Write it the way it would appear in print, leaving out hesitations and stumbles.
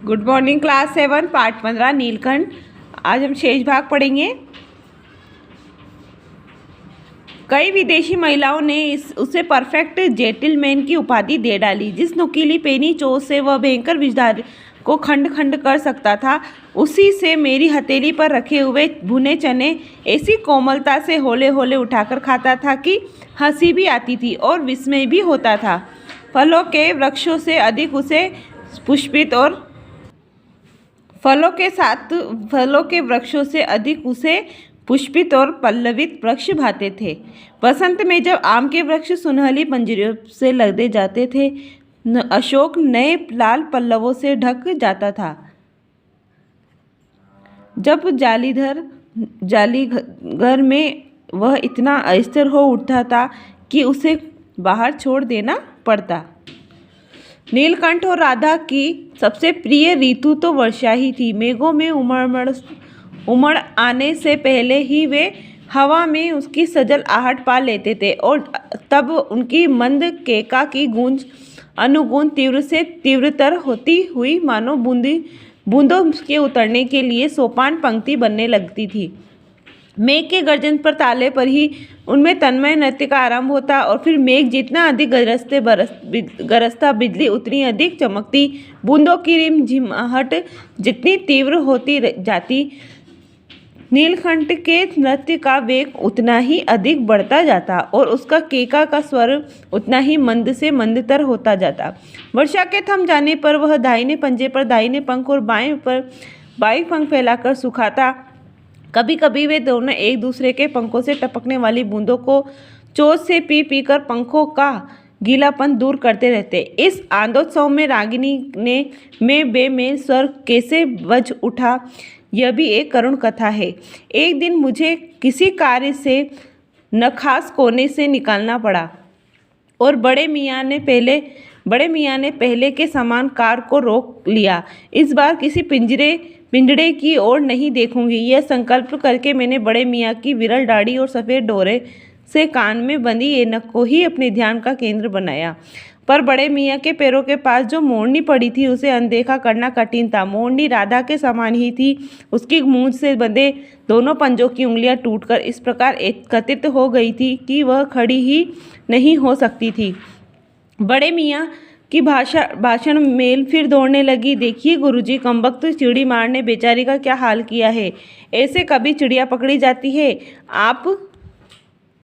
Good morning class 7 part 15 Neelkanth. आज हम शेष भाग पढ़ेंगे। कई विदेशी महिलाओं ने उसे परफेक्ट जेंटलमैन की उपाधि दे डाली। जिस नुकीली पेनी चोट से वह भयंकर विषधार को खंड खंड कर सकता था, उसी से मेरी हथेली पर रखे हुए भुने चने ऐसी कोमलता से होले होले उठाकर खाता था कि हंसी भी आती थी और विस्मय भी होता था। फलों के वृक्षों से अधिक उसे पुष्पित और पुष्पित और पल्लवित वृक्ष भाते थे। बसंत में जब आम के वृक्ष सुनहली पंजरियों से लदे जाते थे, अशोक नए लाल पल्लवों से ढक जाता था। जब जालीघर में वह इतना अस्थिर हो उठता था कि उसे बाहर छोड़ देना पड़ता। नीलकंठ और राधा की सबसे प्रिय ऋतु तो वर्षा ही थी। मेघों में उमड़ आने से पहले ही वे हवा में उसकी सजल आहट पा लेते थे और तब उनकी मंद केका की गूंज अनुगूंज तीव्र से तीव्रतर होती हुई मानो बूंदों के उतरने के लिए सोपान पंक्ति बनने लगती थी। मेघ के गर्जन पर ताले पर ही उनमें तन्मय नृत्य का आरंभ होता और फिर मेघ जितना अधिक गरजता बिजली उतनी अधिक चमकती, बूंदों की रिमझिमाहट जितनी तीव्र होती जाती, नीलकंठ के नृत्य का वेग उतना ही अधिक बढ़ता जाता और उसका केका का स्वर उतना ही मंद से मंदतर होता जाता। वर्षा के थम जाने पर वह दाहिने पंजे पर दाहिने पंख और बाएं पर बाएं पंख फैलाकर सुखाता। कभी कभी वे दोनों एक दूसरे के पंखों से टपकने वाली बूंदों को चोंच से पी कर पंखों का गीलापन दूर करते रहते। इस आनंदोत्सव में रागिनी में बेमेल स्वर कैसे बज उठा, यह भी एक करुण कथा है। एक दिन मुझे किसी कार्य से नखास कोने से निकालना पड़ा और बड़े मियाँ ने पहले के समान कार को रोक लिया। इस बार किसी पिंजड़े की ओर नहीं देखूंगी, यह संकल्प करके मैंने बड़े मियाँ की विरल दाढ़ी और सफ़ेद डोरे से कान में बंधी ऐनक को ही अपने ध्यान का केंद्र बनाया। पर बड़े मियाँ के पैरों के पास जो मोरनी पड़ी थी, उसे अनदेखा करना कठिन था। मोरनी राधा के समान ही थी। उसकी मूंछ से बंधे दोनों पंजों की उंगलियां टूटकर इस प्रकार एकत्रित हो गई थी कि वह खड़ी ही नहीं हो सकती थी। बड़े मियाँ की भाषण मेल फिर दौड़ने लगी। देखिए गुरुजी, कमबख्त चिड़ी मार ने बेचारी का क्या हाल किया है। ऐसे कभी चिड़िया पकड़ी जाती है? आप